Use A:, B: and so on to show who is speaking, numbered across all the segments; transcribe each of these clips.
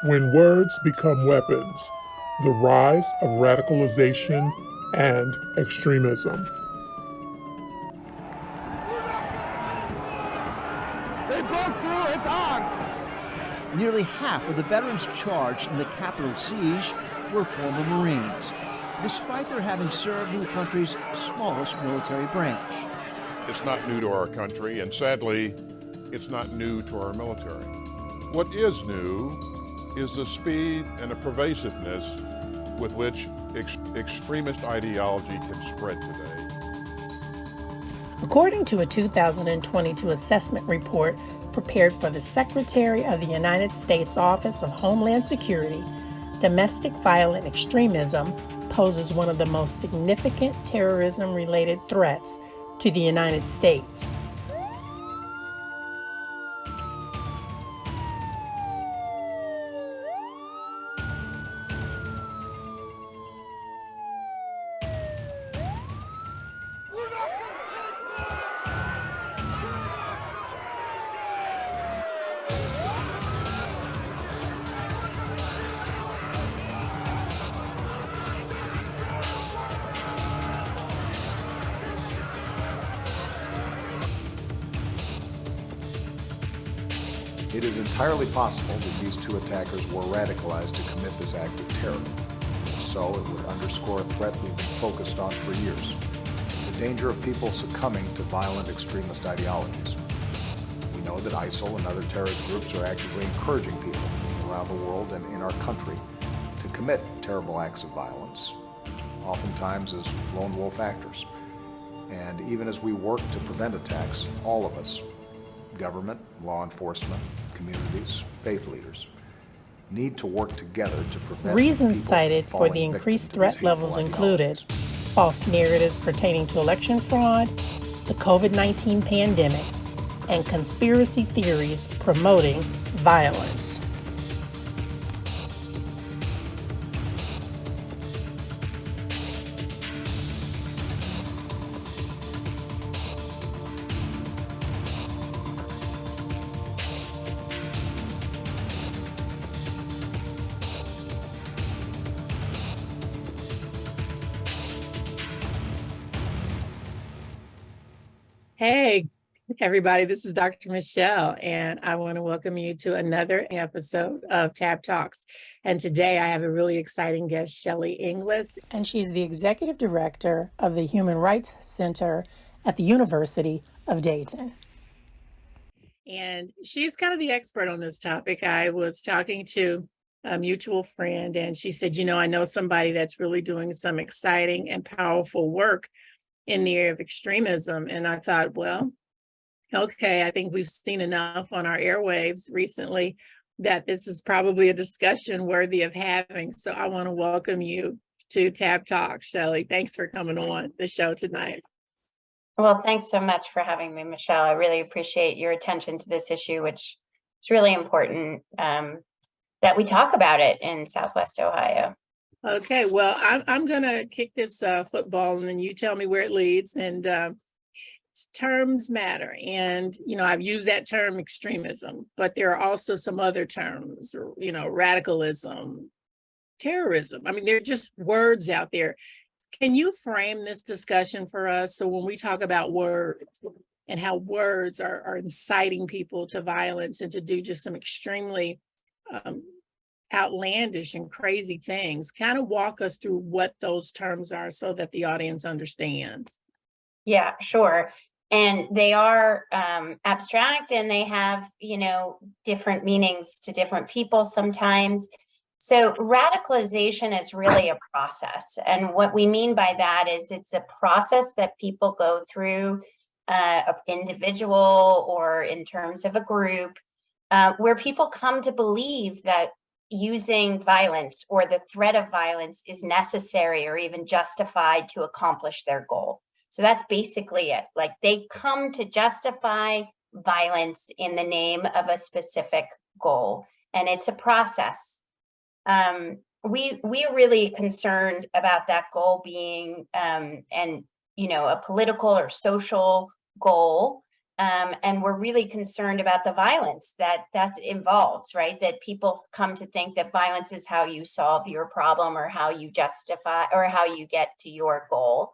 A: When words become weapons, the rise of radicalization and extremism.
B: They broke through, it's on!
C: Nearly half of the veterans charged in the Capitol siege were former Marines, despite their having served in the country's smallest military branch.
D: It's not new to our country, and sadly, it's not new to our military. What is new is the speed and the pervasiveness with which extremist ideology can spread today.
E: According to a 2022 assessment report prepared for the Secretary of the United States Office of Homeland Security, domestic violent extremism poses one of the most significant terrorism-related threats to the United States.
F: It is entirely possible that these two attackers were radicalized to commit this act of terror. If so, it would underscore a threat we've been focused on for years: the danger of people succumbing to violent extremist ideologies. We know that ISIL and other terrorist groups are actively encouraging people around the world and in our country to commit terrible acts of violence, oftentimes as lone wolf actors. And even as we work to prevent attacks, all of us, government, law enforcement, communities, faith leaders, need to work together to prevent
E: reasons cited for the increased threat levels included false narratives pertaining to election fraud, the COVID-19 pandemic, and conspiracy theories promoting violence. Hey, everybody, this is Dr. Michelle, and I want to welcome you to another episode of Tab Talks. And today I have a really exciting guest, Shelley Inglis, and she's the Executive Director of the Human Rights Center at the University of Dayton. And she's kind of the expert on this topic. I was talking to a mutual friend, and she said, I know somebody that's really doing some exciting and powerful work in the area of extremism. And I thought, well, okay, I think we've seen enough on our airwaves recently that this is probably a discussion worthy of having. So I want to welcome you to Tab Talk, Shelley. Thanks for coming on the show tonight.
G: Well, thanks so much for having me, Michelle. I really appreciate your attention to this issue, which is really important that we talk about it in Southwest Ohio.
E: Okay, well, I'm going to kick this football, and then you tell me where it leads. And terms matter. And, I've used that term extremism, but there are also some other terms, radicalism, terrorism. I mean, they're just words out there. Can you frame this discussion for us? So when we talk about words and how words are inciting people to violence and to do just some extremely outlandish and crazy things, kind of walk us through what those terms are so that the audience understands.
G: Yeah, sure. And they are abstract, and they have, different meanings to different people sometimes. So radicalization is really a process. And what we mean by that is it's a process that people go through, an individual or in terms of a group, where people come to believe that using violence or the threat of violence is necessary or even justified to accomplish their goal. So that's basically it. Like, they come to justify violence in the name of a specific goal, and it's a process. We're really concerned about that goal being a political or social goal And we're really concerned about the violence that involves, right? That people come to think that violence is how you solve your problem or how you justify or how you get to your goal.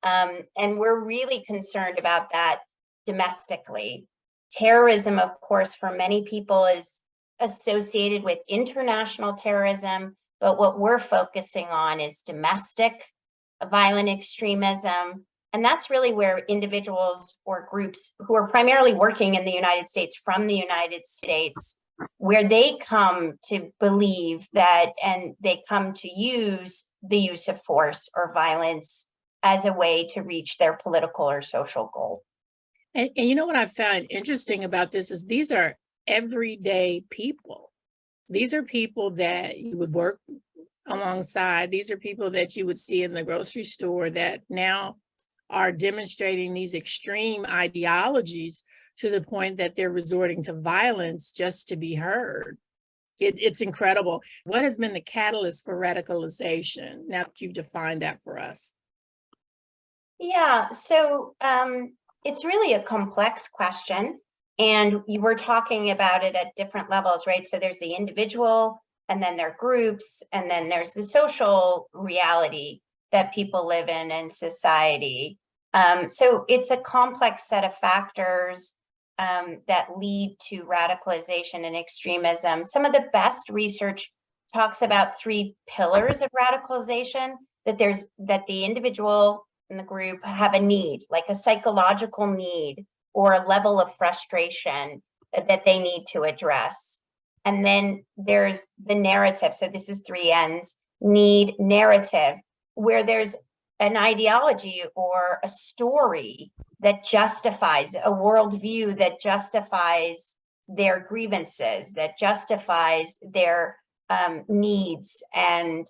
G: And we're really concerned about that domestically. Terrorism, of course, for many people is associated with international terrorism, but what we're focusing on is domestic violent extremism. And that's really where individuals or groups who are primarily working in the United States, from the United States, where they come to believe that, and they come to use the use of force or violence as a way to reach their political or social goal.
E: And you know what I found interesting about this is these are everyday people. These are people that you would work alongside. These are people that you would see in the grocery store that now are demonstrating these extreme ideologies to the point that they're resorting to violence just to be heard. It's incredible. What has been the catalyst for radicalization, now that you've defined that for us?
G: Yeah, so it's really a complex question, and you were talking about it at different levels, right? So there's the individual, and then there are groups, and then there's the social reality that people live in society. So it's a complex set of factors that lead to radicalization and extremism. Some of the best research talks about 3 pillars of radicalization, that the individual and the group have a need, like a psychological need or a level of frustration that they need to address. And then there's the narrative. So this is 3 N's: need, narrative, where there's an ideology or a story that justifies a worldview, that justifies their grievances, that justifies their needs, and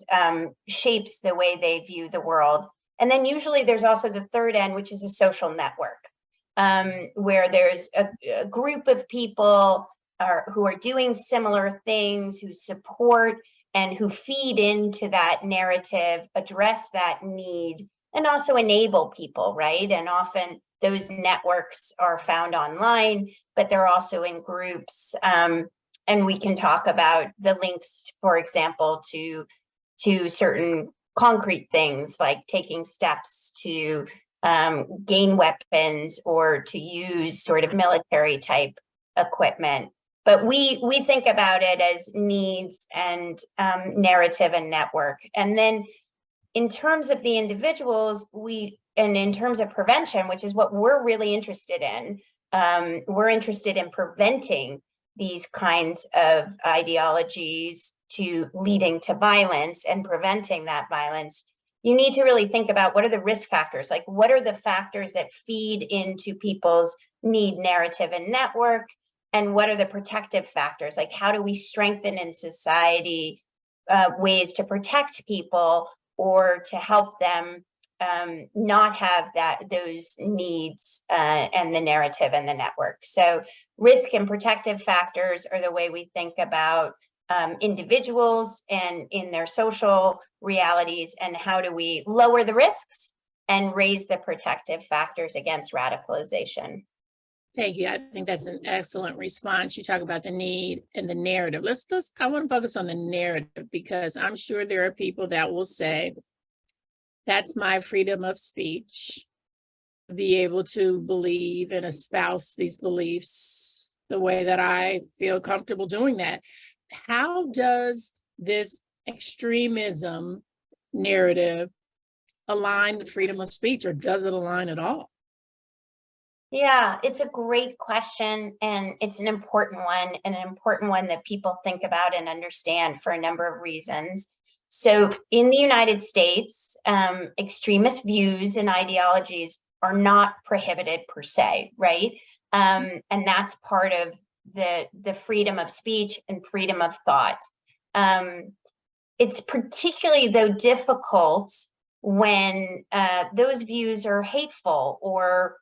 G: shapes the way they view the world. And then usually there's also the 3rd N, which is a social network, where there's a group of people who are doing similar things, who support and who feed into that narrative, address that need, and also enable people, right? And often those networks are found online, but they're also in groups. And we can talk about the links, for example, to certain concrete things like taking steps to gain weapons or to use sort of military type equipment. But we think about it as needs and narrative and network. And then in terms of the individuals, and in terms of prevention, which is what we're really interested in, we're interested in preventing these kinds of ideologies to leading to violence and preventing that violence. You need to really think about what are the risk factors, like what are the factors that feed into people's need, narrative, and network, and what are the protective factors, like how do we strengthen in society ways to protect people or to help them not have those needs and the narrative and the network. So risk and protective factors are the way we think about individuals and in their social realities, and how do we lower the risks and raise the protective factors against radicalization.
E: Thank you. I think that's an excellent response. You talk about the need and the narrative. I want to focus on the narrative, because I'm sure there are people that will say, that's my freedom of speech, to be able to believe and espouse these beliefs the way that I feel comfortable doing that. How does this extremism narrative align with freedom of speech, or does it align at all?
G: Yeah, it's a great question, and it's an important one, and an important one that people think about and understand for a number of reasons. So in the United States, extremist views and ideologies are not prohibited per se, right? And that's part of the freedom of speech and freedom of thought. It's particularly, though, difficult when those views are hateful or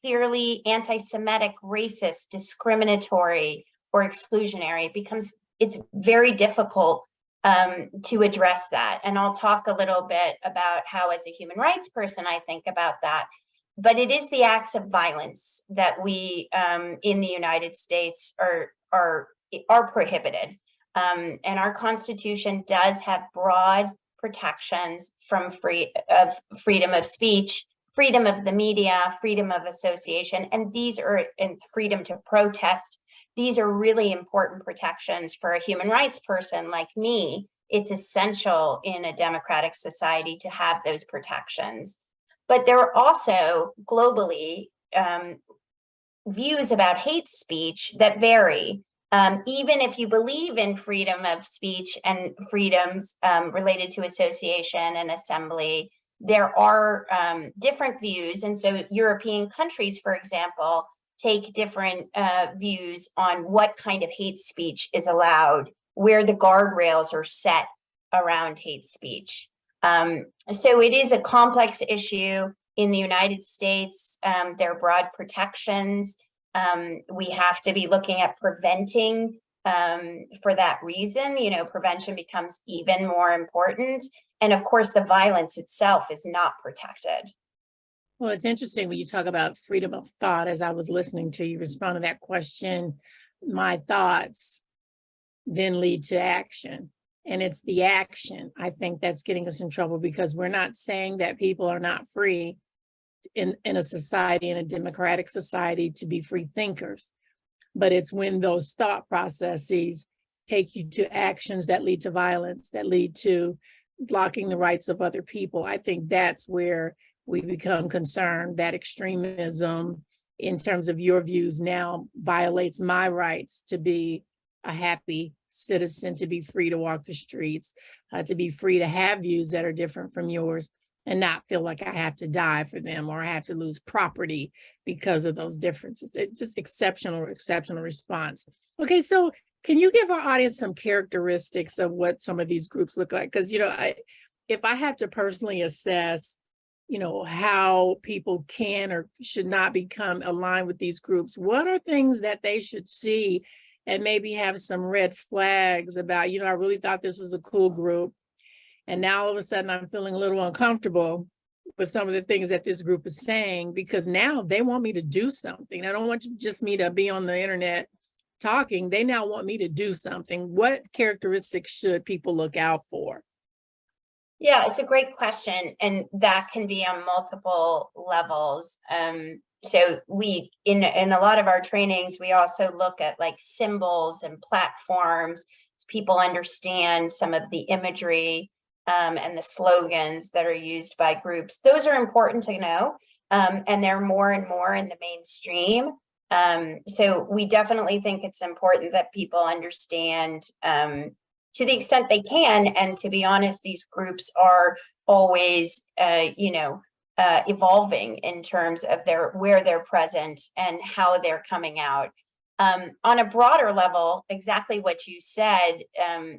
G: clearly anti-Semitic, racist, discriminatory, or exclusionary. It's very difficult to address that. And I'll talk a little bit about how, as a human rights person, I think about that. but it is the acts of violence that we in the United States are prohibited. And our Constitution does have broad protections from freedom of speech, freedom of the media, freedom of association, and freedom to protest. These are really important protections for a human rights person like me. It's essential in a democratic society to have those protections. But there are also globally views about hate speech that vary. Even if you believe in freedom of speech and freedoms related to association and assembly, there are different views. And so European countries, for example, take different views on what kind of hate speech is allowed, where the guardrails are set around hate speech. So it is a complex issue. In the United States, there are broad protections. We have to be looking at preventing for that reason. Prevention becomes even more important. And of course, the violence itself is not protected.
E: Well, it's interesting when you talk about freedom of thought. As I was listening to you respond to that question, my thoughts then lead to action. And it's the action, I think, that's getting us in trouble, because we're not saying that people are not free in a society, in a democratic society, to be free thinkers. But it's when those thought processes take you to actions that lead to violence, that lead to blocking the rights of other people. I think that's where we become concerned that extremism, in terms of your views now, violates my rights to be a happy citizen, to be free to walk the streets, to be free to have views that are different from yours, and not feel like I have to die for them or I have to lose property because of those differences. It's just exceptional response. Okay, so can you give our audience some characteristics of what some of these groups look like? Because, if I have to personally assess, how people can or should not become aligned with these groups, what are things that they should see and maybe have some red flags about, I really thought this was a cool group, and now all of a sudden I'm feeling a little uncomfortable with some of the things that this group is saying, because now they want me to do something. I don't want just me to be on the internet talking. They now want me to do something. What characteristics should people look out for?
G: Yeah, it's a great question, and that can be on multiple levels. So we, in a lot of our trainings, we also look at like symbols and platforms so people understand some of the imagery and the slogans that are used by groups. Those are important to know, and they're more and more in the mainstream. So we definitely think it's important that people understand to the extent they can. And to be honest, these groups are always, evolving in terms of where they're present and how they're coming out. On a broader level, exactly what you said,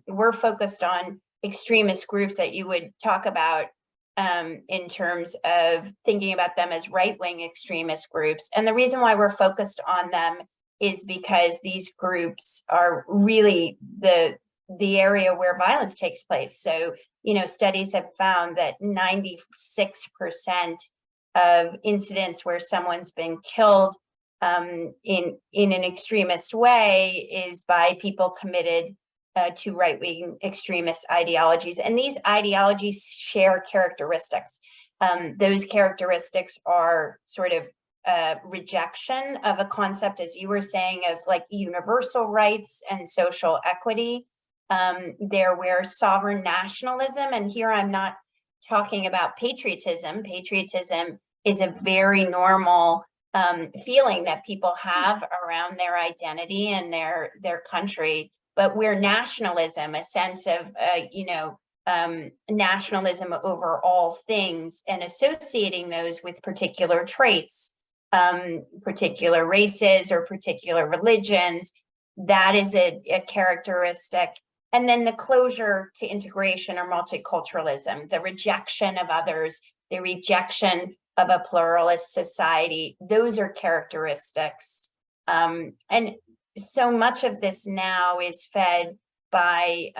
G: we're focused on extremist groups that you would talk about in terms of thinking about them as right-wing extremist groups. And the reason why we're focused on them is because these groups are really the area where violence takes place. So, studies have found that 96% of incidents where someone's been killed in an extremist way is by people committed to right-wing extremist ideologies. And these ideologies share characteristics. Those characteristics are sort of rejection of a concept, as you were saying, of like universal rights and social equity. They're where sovereign nationalism, and here I'm not talking about patriotism. Patriotism is a very normal feeling that people have around their identity and their country, but where nationalism, a sense of nationalism over all things, and associating those with particular traits, particular races or particular religions, that is a characteristic. And then the closure to integration or multiculturalism, the rejection of others, the rejection of a pluralist society, those are characteristics. And so much of this now is fed by,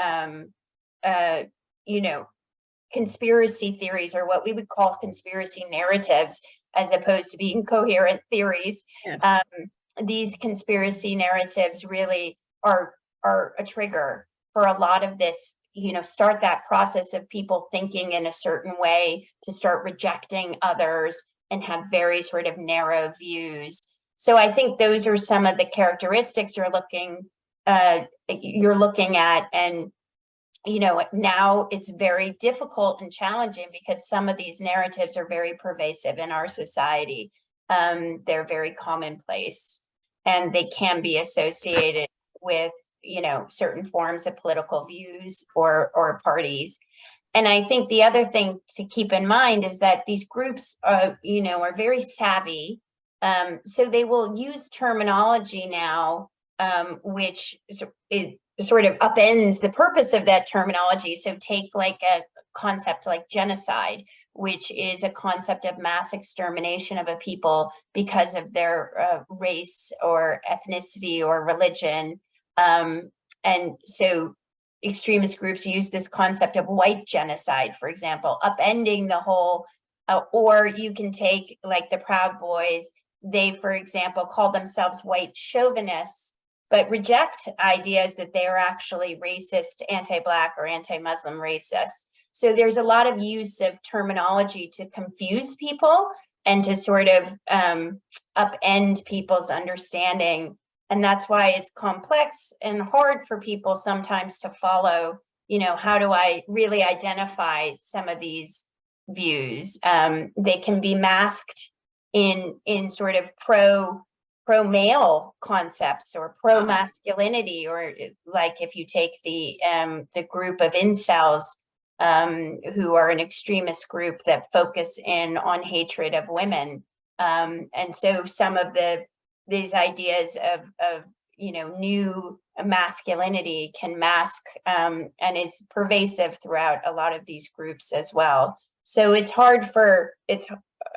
G: conspiracy theories, or what we would call conspiracy narratives, as opposed to being coherent theories.
E: Yes.
G: These conspiracy narratives really are a trigger for a lot of this, start that process of people thinking in a certain way to start rejecting others and have very sort of narrow views. So I think those are some of the characteristics you're looking at. And now it's very difficult and challenging because some of these narratives are very pervasive in our society. They're very commonplace, and they can be associated with, certain forms of political views or parties. And I think the other thing to keep in mind is that these groups, are very savvy. So they will use terminology now, which it sort of upends the purpose of that terminology. So take like a concept like genocide, which is a concept of mass extermination of a people because of their race or ethnicity or religion. And so extremist groups use this concept of white genocide, for example, upending the whole, or you can take like the Proud Boys. They, for example, call themselves white chauvinists, but reject ideas that they are actually racist, anti-Black, or anti-Muslim racist. So there's a lot of use of terminology to confuse people and to sort of upend people's understanding. And that's why it's complex and hard for people sometimes to follow, how do I really identify some of these views? They can be masked in sort of pro-male concepts or pro-masculinity, or like if you take the group of incels, who are an extremist group that focus in on hatred of women. And so some of these ideas of new masculinity can mask and is pervasive throughout a lot of these groups as well. So it's hard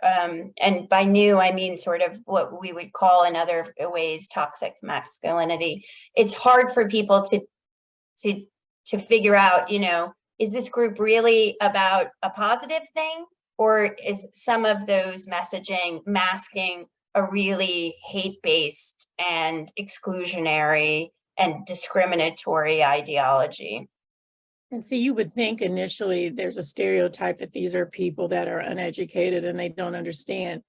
G: and by new, I mean sort of what we would call in other ways toxic masculinity. It's hard for people to figure out, is this group really about a positive thing, or is some of those messaging masking a really hate-based and exclusionary and discriminatory ideology?
E: And see, you would think initially there's a stereotype that these are people that are uneducated and they don't understand,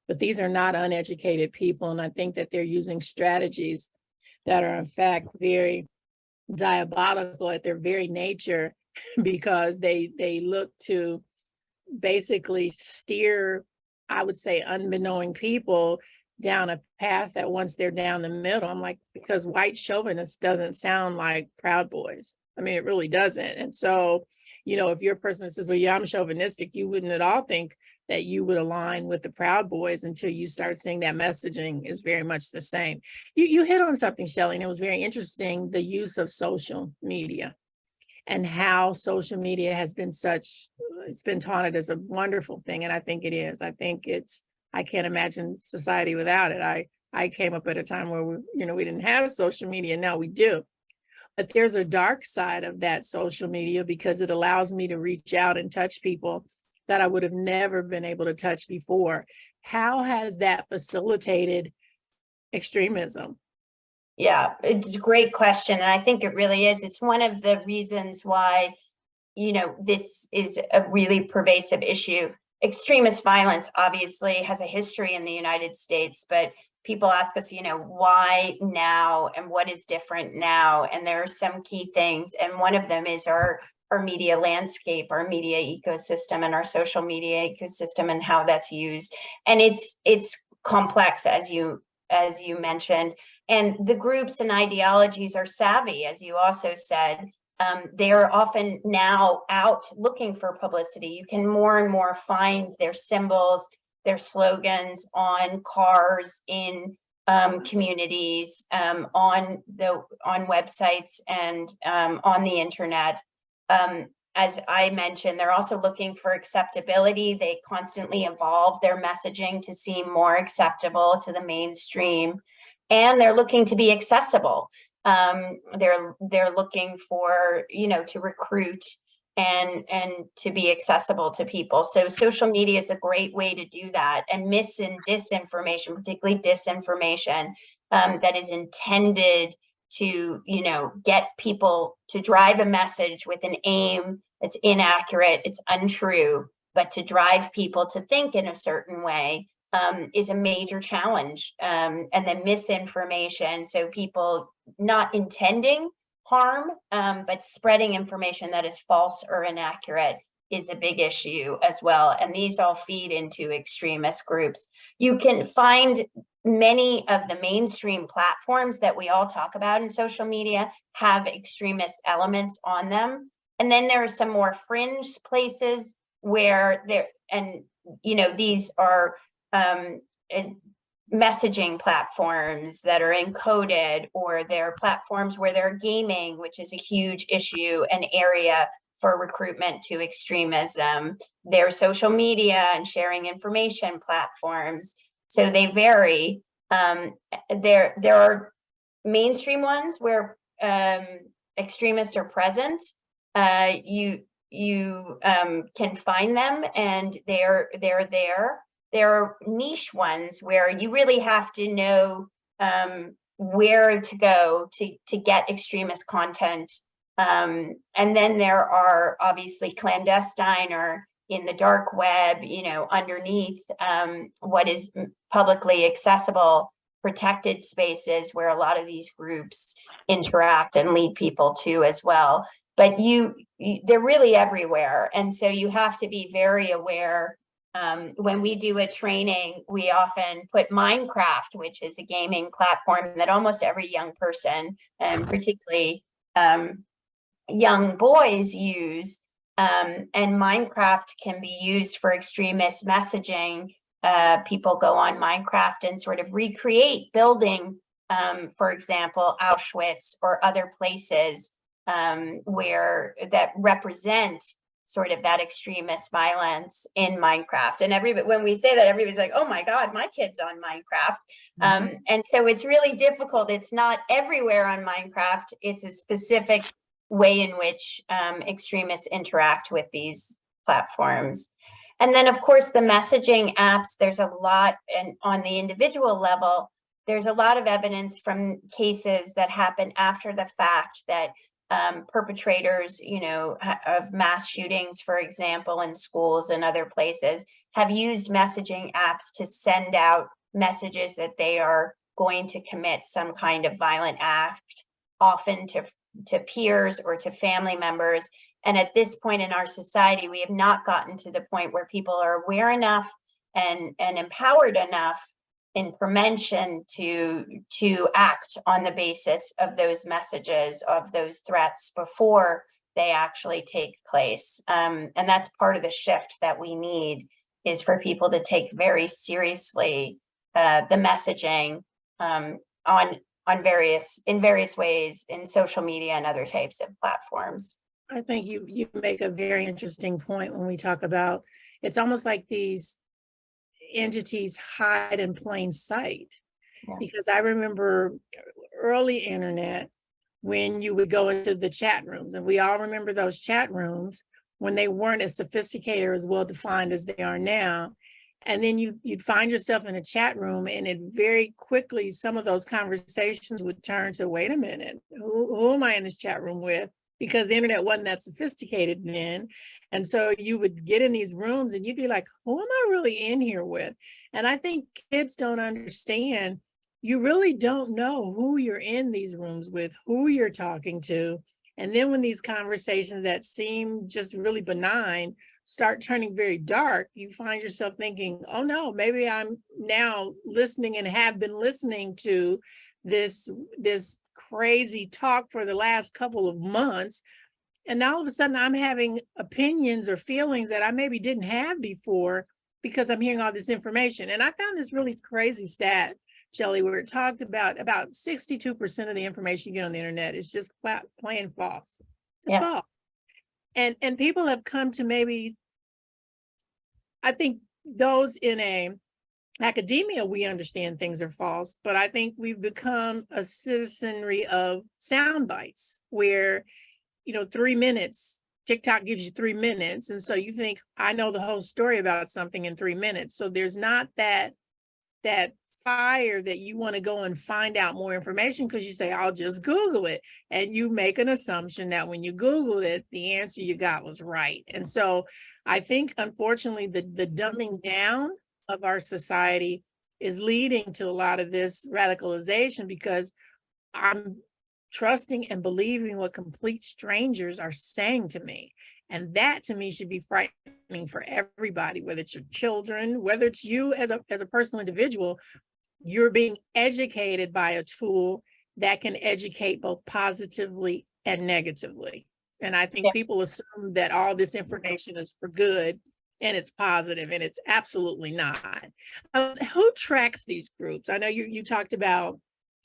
E: but these are not uneducated people. And I think that they're using strategies that are in fact very diabolical at their very nature, because they look to basically steer, I would say, unbeknown people down a path that once they're down the middle, I'm like, because white chauvinist doesn't sound like Proud Boys. I mean, it really doesn't. And so, if you're a person that says, well, yeah, I'm chauvinistic, you wouldn't at all think that you would align with the Proud Boys until you start seeing that messaging is very much the same. You hit on something, Shelley, and it was very interesting, the use of social media and how social media has been it's been taunted as a wonderful thing. And I think it is. I can't imagine society without it. I came up at a time where we didn't have social media. Now we do. But there's a dark side of that social media, because it allows me to reach out and touch people that I would have never been able to touch before. How has that facilitated extremism?
G: Yeah, it's a great question. And I think it really is. It's one of the reasons why, this is a really pervasive issue. Extremist violence obviously has a history in the United States, but people ask us, why now and what is different now? And there are some key things. And one of them is our media landscape, our media ecosystem, and our social media ecosystem, and how that's used. And it's complex, as you mentioned. And the groups and ideologies are savvy, as you also said. They are often now out looking for publicity. You can more and more find their symbols, their slogans on cars, in communities, on websites, and on the internet. As I mentioned, they're also looking for acceptability. They constantly evolve their messaging to seem more acceptable to the mainstream, and they're looking to be accessible. They're looking for, to recruit and to be accessible to people. So social media is a great way to do that. And mis and disinformation, particularly disinformation, that is intended to, get people to drive a message with an aim that's inaccurate, it's untrue, but to drive people to think in a certain way, is a major challenge. And then misinformation, so people not intending harm, but spreading information that is false or inaccurate is a big issue as well. And these all feed into extremist groups. You can find many of the mainstream platforms that we all talk about in social media have extremist elements on them. And then there are some more fringe places where these are messaging platforms that are encoded, or they're platforms where they're gaming, which is a huge issue, an area for recruitment to extremism. They're social media and sharing information platforms. So they vary. There are mainstream ones where extremists are present. You can find them, and they're there. There are niche ones where you really have to know where to go to get extremist content. And then there are obviously clandestine or in the dark web, underneath what is publicly accessible, protected spaces where a lot of these groups interact and lead people to as well. But they're really everywhere. And so you have to be very aware. When we do a training, we often put Minecraft, which is a gaming platform that almost every young person, and particularly young boys, use. And Minecraft can be used for extremist messaging. People go on Minecraft and sort of recreate building, for example, Auschwitz or other places where that represent sort of that extremist violence in Minecraft. And when we say that, everybody's like, oh my God, my kid's on Minecraft. And so it's really difficult. It's not everywhere on Minecraft. It's a specific way in which extremists interact with these platforms. And then, of course, the messaging apps, there's a lot, and on the individual level, there's a lot of evidence from cases that happen after the fact that perpetrators, of mass shootings, for example, in schools and other places, have used messaging apps to send out messages that they are going to commit some kind of violent act, often to peers or to family members. And at this point in our society, we have not gotten to the point where people are aware enough and empowered enough in prevention to act on the basis of those messages, of those threats, before they actually take place. And that's part of the shift that we need, is for people to take very seriously the messaging in various ways in social media and other types of platforms.
E: I think you make a very interesting point when we talk about, it's almost like these entities hide in plain sight. Yeah. Because I remember early internet, when you would go into the chat rooms, and we all remember those chat rooms when they weren't as sophisticated or as well defined as they are now. And then you'd find yourself in a chat room, and it very quickly, some of those conversations would turn to, wait a minute, who am I in this chat room with? Because the internet wasn't that sophisticated then. And so you would get in these rooms and you'd be like, who am I really in here with? And I think kids don't understand. You really don't know who you're in these rooms with, who you're talking to. And then when these conversations that seem just really benign start turning very dark, you find yourself thinking, oh no, maybe I'm now listening and have been listening to this crazy talk for the last couple of months. And all of a sudden I'm having opinions or feelings that I maybe didn't have before because I'm hearing all this information. And I found this really crazy stat, Shelley, where it talked about 62% of the information you get on the internet is just plain false. It's false. And people have come to, maybe, I think those in academia, we understand things are false, but I think we've become a citizenry of sound bites where, 3 minutes TikTok gives you 3 minutes. And so you think, I know the whole story about something in 3 minutes. So there's not that fire that you want to go and find out more information, because you say, I'll just Google it. And you make an assumption that when you Google it, the answer you got was right. And so I think, unfortunately, the dumbing down of our society is leading to a lot of this radicalization, because I'm trusting and believing what complete strangers are saying to me. And that, to me, should be frightening for everybody, whether it's your children, whether it's you as a personal individual. You're being educated by a tool that can educate both positively and negatively. And I think people assume that all this information is for good and it's positive, and it's absolutely not. Who tracks these groups? I know you talked about,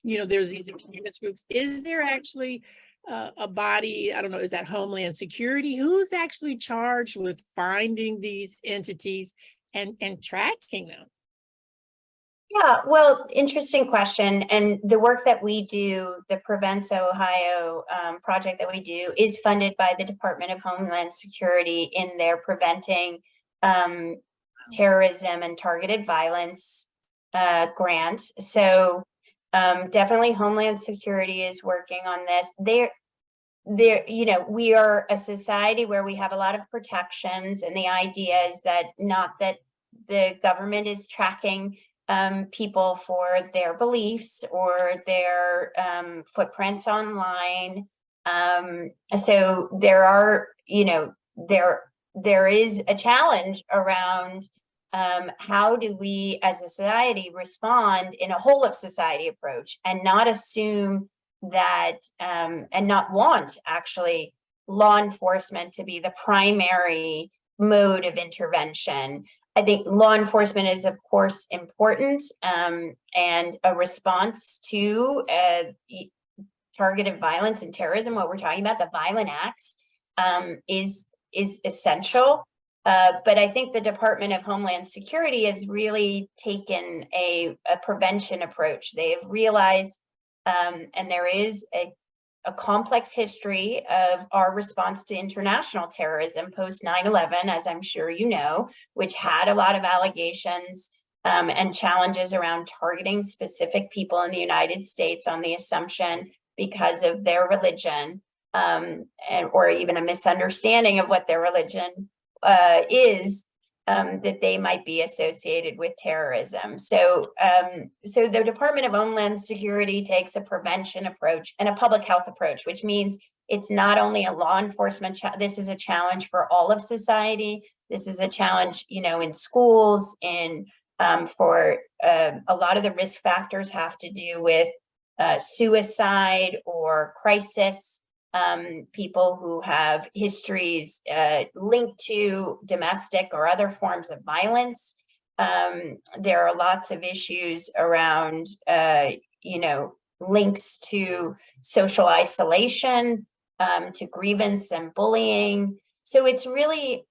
E: there's these extremist groups. Is there actually a body, I don't know, is that Homeland Security? Who's actually charged with finding these entities and tracking them?
G: Yeah, well, interesting question. And the work that we do, the Prevents Ohio project that we do, is funded by the Department of Homeland Security in their preventing terrorism and targeted violence grant. So definitely Homeland Security is working on this. We are a society where we have a lot of protections, and the idea is that not that the government is tracking people for their beliefs or their footprints online. So there are, there is a challenge around how do we as a society respond in a whole of society approach, and not assume that and not want actually law enforcement to be the primary mode of intervention. I think law enforcement is, of course, important, and a response to targeted violence and terrorism, what we're talking about, the violent acts, is essential. But I think the Department of Homeland Security has really taken a prevention approach. They have realized, and there is a complex history of our response to international terrorism post 9/11, as I'm sure you know, which had a lot of allegations and challenges around targeting specific people in the United States on the assumption, because of their religion, or even a misunderstanding of what their religion is, that they might be associated with terrorism. So the Department of Homeland Security takes a prevention approach and a public health approach, which means it's not only a law enforcement this is a challenge for all of society. This is a challenge, in schools, for a lot of the risk factors have to do with suicide or crisis. People who have histories linked to domestic or other forms of violence. There are lots of issues around, links to social isolation, to grievance and bullying. So it's really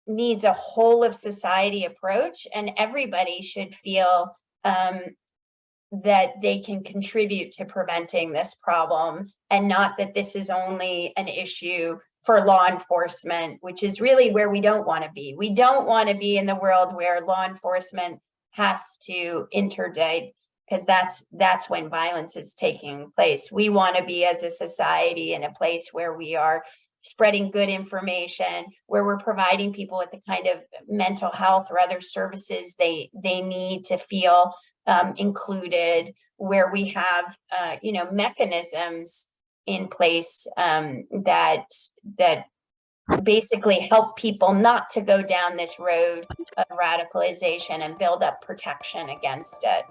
G: needs a whole of society approach, and everybody should feel that they can contribute to preventing this problem, and not that this is only an issue for law enforcement, which is really where we don't want to be. We don't want to be in the world where law enforcement has to interdict, because that's when violence is taking place. We want to be, as a society, in a place where we are spreading good information, where we're providing people with the kind of mental health or other services they need to feel included, where we have mechanisms in place that basically help people not to go down this road of radicalization and build up protection against it.